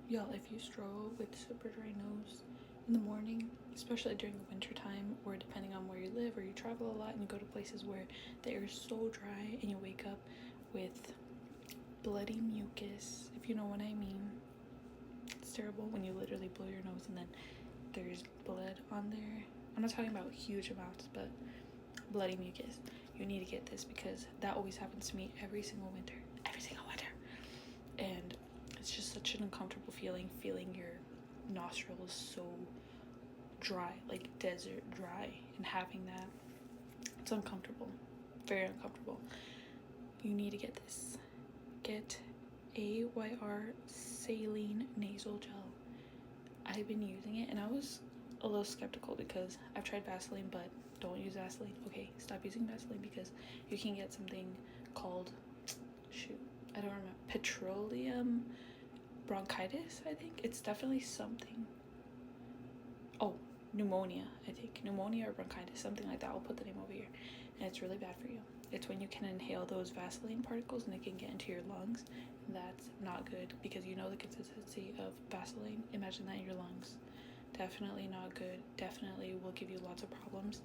Y'all, if you struggle with super dry nose in the morning, especially during the winter time, or depending on where you live or you travel a lot and you go to places where the air is so dry and you wake up with bloody mucus, if you know what I mean. It's terrible when you literally blow your nose and then there's blood on there. I'm not talking about huge amounts, but bloody mucus. You need to get this because that always happens to me every single winter. Every single winter. And it's just such an uncomfortable feeling your nostrils so dry, like desert dry, and having that, it's uncomfortable, very uncomfortable. You need to get this. Get AYR Saline Nasal Gel. I've been using it and I was a little skeptical because I've tried Vaseline, but don't use Vaseline. Okay, stop using Vaseline because you can get something called, shoot, I don't remember, petroleum bronchitis, I think. It's definitely something. Oh, pneumonia, I think. Pneumonia or bronchitis, something like that. I'll put the name over here. And it's really bad for you. It's when you can inhale those Vaseline particles and it can get into your lungs. That's not good because you know the consistency of Vaseline. Imagine that in your lungs. Definitely not good. Definitely will give you lots of problems.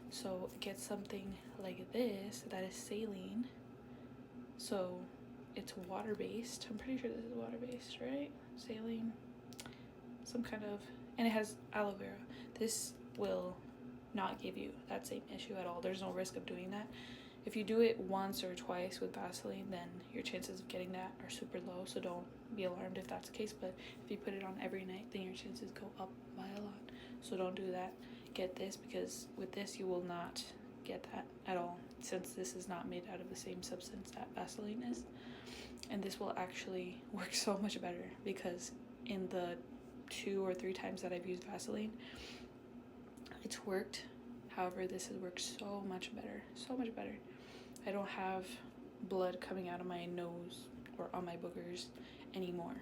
So get something like this that is saline. So it's water-based. I'm pretty sure this is water-based, right? Saline. Some kind of, and it has aloe vera. This will not give you that same issue at all. There's no risk of doing that. If you do it once or twice with Vaseline, then your chances of getting that are super low, so don't be alarmed if that's the case. But if you put it on every night, then your chances go up by a lot. So don't do that. Get this, because with this you will not get that at all, since this is not made out of the same substance that Vaseline is. And this will actually work so much better, because in the 2 or 3 times that I've used Vaseline, it's worked. However, this has worked so much better, so much better. I don't have blood coming out of my nose or on my boogers anymore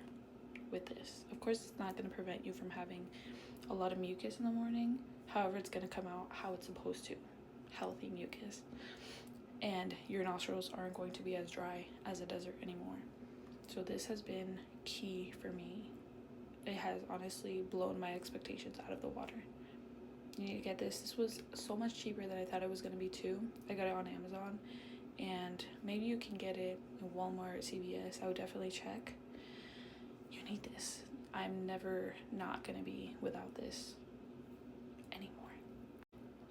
with this. Of course, it's not going to prevent you from having a lot of mucus in the morning. However, it's going to come out how it's supposed to, healthy mucus. And your nostrils aren't going to be as dry as a desert anymore. So this has been key for me. It has honestly blown my expectations out of the water. You need to get this. This was so much cheaper than I thought it was going to be too. I got it on Amazon, and maybe you can get it in Walmart, CVS. I would definitely check. You need this. I'm never not going to be without this anymore.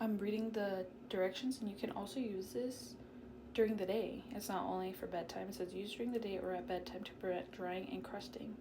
I'm reading the directions, and you can also use this during the day. It's not only for bedtime. It says use during the day or at bedtime to prevent drying and crusting.